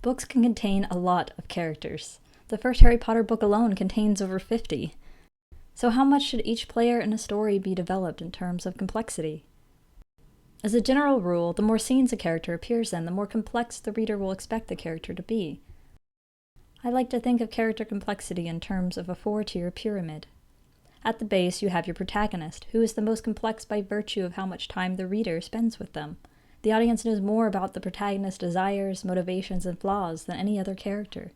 Books can contain a lot of characters. The first Harry Potter book alone contains over 50. So how much should each player in a story be developed in terms of complexity? As a general rule, the more scenes a character appears in, the more complex the reader will expect the character to be. I like to think of character complexity in terms of a 4-tier pyramid. At the base, you have your protagonist, who is the most complex by virtue of how much time the reader spends with them. The audience knows more about the protagonist's desires, motivations, and flaws than any other character.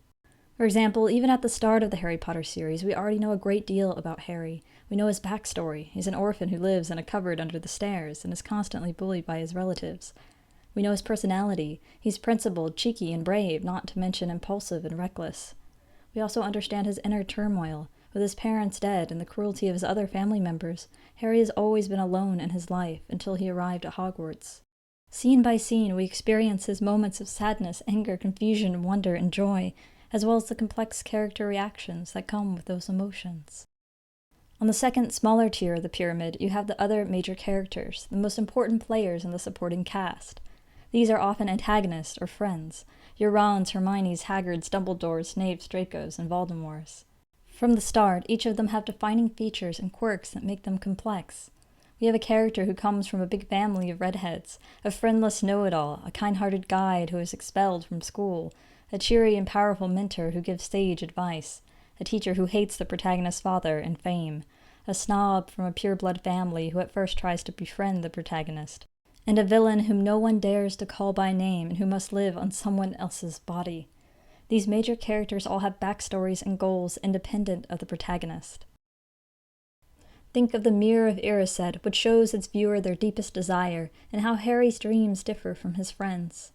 For example, even at the start of the Harry Potter series, we already know a great deal about Harry. We know his backstory. He's an orphan who lives in a cupboard under the stairs and is constantly bullied by his relatives. We know his personality. He's principled, cheeky, and brave, not to mention impulsive and reckless. We also understand his inner turmoil. With his parents dead and the cruelty of his other family members, Harry has always been alone in his life until he arrived at Hogwarts. Scene by scene, we experience his moments of sadness, anger, confusion, wonder, and joy, as well as the complex character reactions that come with those emotions. On the second, smaller tier of the pyramid, you have the other major characters, the most important players in the supporting cast. These are often antagonists or friends, your Rons, Hermiones, Hagrids, Dumbledores, Snapes, Dracos, and Voldemorts. From the start, each of them have defining features and quirks that make them complex. We have a character who comes from a big family of redheads, a friendless know-it-all, a kind-hearted guide who is expelled from school, a cheery and powerful mentor who gives sage advice, a teacher who hates the protagonist's father and fame, a snob from a pure-blood family who at first tries to befriend the protagonist, and a villain whom no one dares to call by name and who must live on someone else's body. These major characters all have backstories and goals independent of the protagonist. Think of the Mirror of Erised, which shows its viewer their deepest desire, and how Harry's dreams differ from his friends.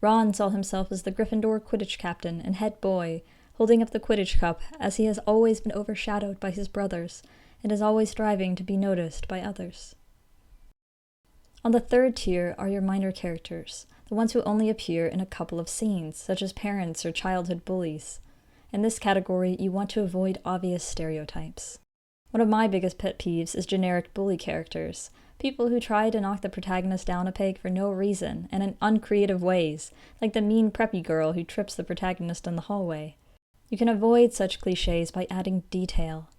Ron saw himself as the Gryffindor Quidditch captain and head boy, holding up the Quidditch cup as he has always been overshadowed by his brothers, and is always striving to be noticed by others. On the third tier are your minor characters, the ones who only appear in a couple of scenes, such as parents or childhood bullies. In this category, you want to avoid obvious stereotypes. One of my biggest pet peeves is generic bully characters, people who try to knock the protagonist down a peg for no reason and in uncreative ways, like the mean preppy girl who trips the protagonist in the hallway. You can avoid such cliches by adding detail.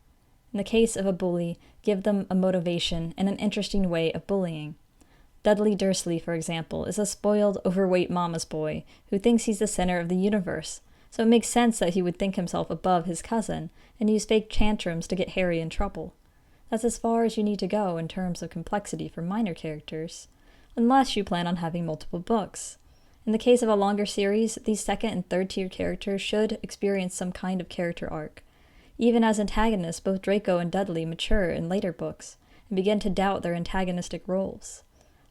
In the case of a bully, give them a motivation and an interesting way of bullying. Dudley Dursley, for example, is a spoiled, overweight mama's boy who thinks he's the center of the universe, so it makes sense that he would think himself above his cousin and use fake tantrums to get Harry in trouble. That's as far as you need to go in terms of complexity for minor characters, unless you plan on having multiple books. In the case of a longer series, these second and third tier characters should experience some kind of character arc. Even as antagonists, both Draco and Dudley mature in later books and begin to doubt their antagonistic roles.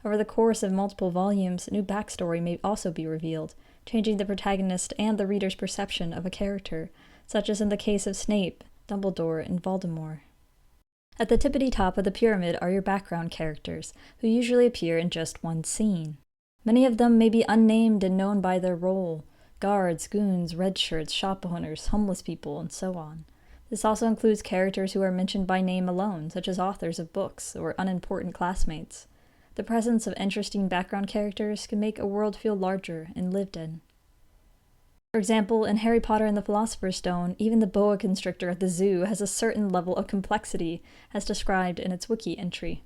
Over the course of multiple volumes, new backstory may also be revealed, changing the protagonist and the reader's perception of a character, such as in the case of Snape, Dumbledore, and Voldemort. At the tippity top of the pyramid are your background characters, who usually appear in just one scene. Many of them may be unnamed and known by their role: guards, goons, red shirts, shop owners, homeless people, and so on. This also includes characters who are mentioned by name alone, such as authors of books or unimportant classmates. The presence of interesting background characters can make a world feel larger and lived in. For example, in Harry Potter and the Philosopher's Stone, even the boa constrictor at the zoo has a certain level of complexity, as described in its wiki entry.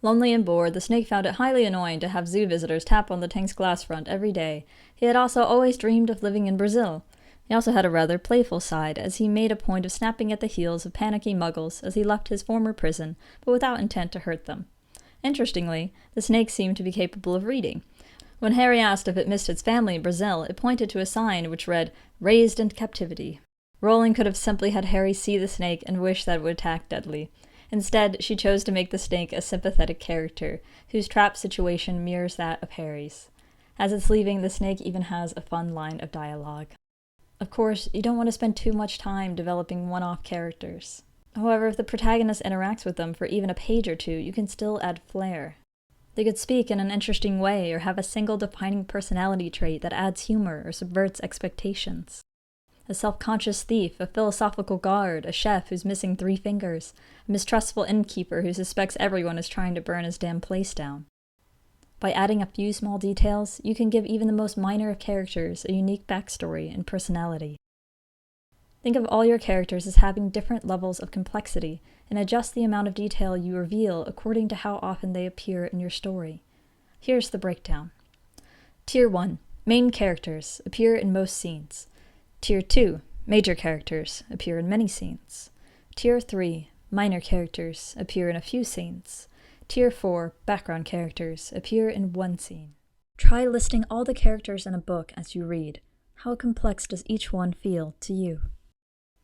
Lonely and bored, the snake found it highly annoying to have zoo visitors tap on the tank's glass front every day. He had also always dreamed of living in Brazil. He also had a rather playful side, as he made a point of snapping at the heels of panicky muggles as he left his former prison, but without intent to hurt them. Interestingly, the snake seemed to be capable of reading. When Harry asked if it missed its family in Brazil, it pointed to a sign which read, "Raised in Captivity." Rowling could have simply had Harry see the snake and wish that it would attack Dudley. Instead, she chose to make the snake a sympathetic character, whose trapped situation mirrors that of Harry's. As it's leaving, the snake even has a fun line of dialogue. Of course, you don't want to spend too much time developing one-off characters. However, if the protagonist interacts with them for even a page or two, you can still add flair. They could speak in an interesting way or have a single defining personality trait that adds humor or subverts expectations. A self-conscious thief, a philosophical guard, a chef who's missing 3 fingers, a mistrustful innkeeper who suspects everyone is trying to burn his damn place down. By adding a few small details, you can give even the most minor of characters a unique backstory and personality. Think of all your characters as having different levels of complexity, and adjust the amount of detail you reveal according to how often they appear in your story. Here's the breakdown. Tier 1. Main characters appear in most scenes. Tier 2. Major characters appear in many scenes. Tier 3. Minor characters appear in a few scenes. Tier 4. Background characters appear in one scene. Try listing all the characters in a book as you read. How complex does each one feel to you?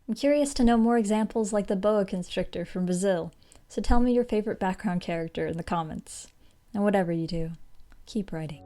I'm curious to know more examples like the boa constrictor from Brazil, so tell me your favorite background character in the comments. And whatever you do, keep writing.